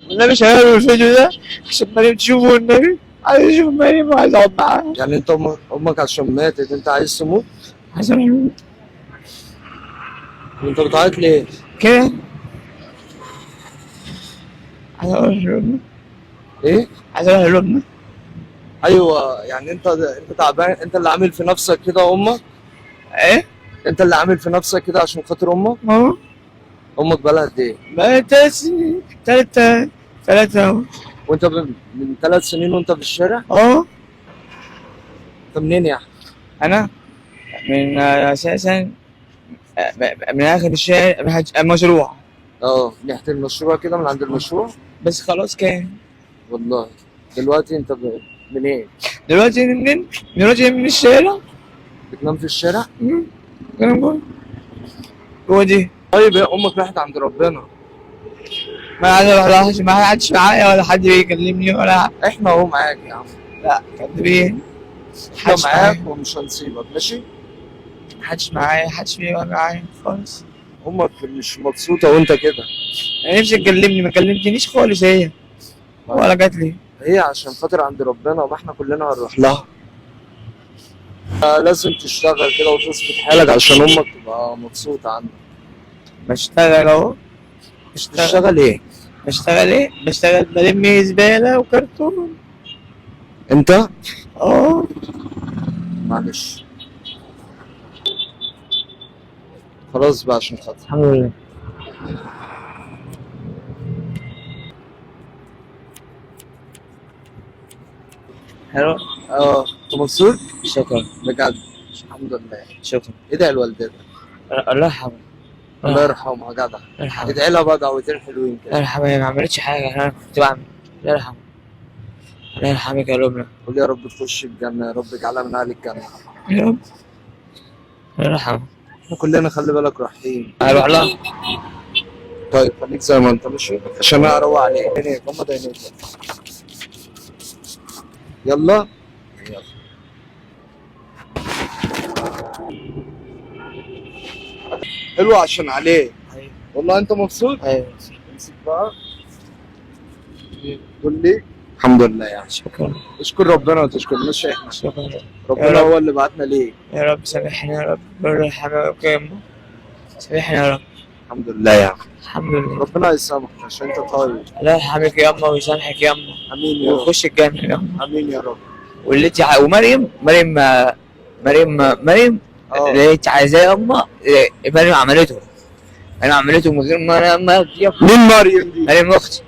والنبي شغلوا الفيديو ده عشان مريم تشوفه، والنبي عايز اشوف مريم وعايز اقعد معاها. يعني انت امك عشان ماتت انت عايز تموت؟ عايز اروح له. وانت بتعيط ليه؟ كده عايز اروح لأمي. ايه؟ عايز اروح لأمي. ايوه يعني انت تعبان، انت اللي عامل في نفسك كده امك؟ ايه؟ انت اللي عامل في نفسك كده عشان خاطر امك؟ اهو امك بقالها قد ايه؟ بقى 3 سنين. 3 اهو. وانت من 3 سنين وانت في الشارع؟ اه انت منين يا احمد؟ انا من اساسا من اخر الشارع مشروع. اه ناحية المشروع كده، من عند المشروع. بس خلاص كان. والله دلوقتي انت منين؟ دلوقتي منين؟ دلوقتي من الشارع. بتنام في الشارع؟ كلام جوه. جوه دي. طيب يا امك راحت عند ربنا. ما حدش معايا ولا حد بيكلمني ولا. احنا اهو معاك يا عم. لا كدابين. احنا معاك ومش هنسيبك ماشي؟ محدش معايا، محدش بيبقى معايا خالص. امك مش مبسوطة وانت كده. انا نفسي تكلمني، ما كلمتنيش خالص هي ولا جات لي. هي عشان خاطر عند ربنا، ما احنا كلنا هنروح لها. لازم تشتغل كده وتظبط حالك عشان امك تبقى مبسوطة عنك. بشتغل اهو. تشتغل ايه؟ بشتغل ايه؟ بشتغل بلم زبالة وكرتون. انت؟ اه معلش خلاص بقى عشان خاطر. الحمد لله. حلو. اه انت مبسوط؟ شكرا. بجد الحمد لله. شكرا. ادعي لوالدتك. الله يرحمه. الله يرحمها جدع. الله يرحمه. ادعي لها بقى دعوتين حلوين الله كده. يرحمه، هي ما عملتش حاجة، أنا كنت بعمل. الله يرحمه. الله يرحمك يا لبنى. قول يا رب تخش الجنة، يا رب اجعلها من أهل الجنة. يا رب. الله يرحمه. احنا كلنا خلي بالك رايحين. هروح لها. طيب خليك زي ما انت ماشي عشان انا اروق عليك. عينيك غمض عينيك. يلا يلا. حلو عشان عليك. أيوه. والله انت مبسوط؟ أيوه. امسك بقى. قول لي الحمد لله يعني. شكرا. اشكر ربنا وتشكرناش احنا. شكرا. ربنا يا رب. هو اللي بعتنا ليك. يا رب سامحني يا رب، الله يرحمك يا أمه. سامحني يا رب. الحمد لله يعني. الحمد لله. ربنا يسامحك عشان انت طيب. الله يرحمك يا أمه ويسامحك يا أمه. امين يا رب. ويخش الجنة يا أمه. امين يا رب. واللي انت مريم اللي انت عايزاه يا أمه. مريم عملته. مريم عملته من غير ما مين مريم دي؟ مريم أختي.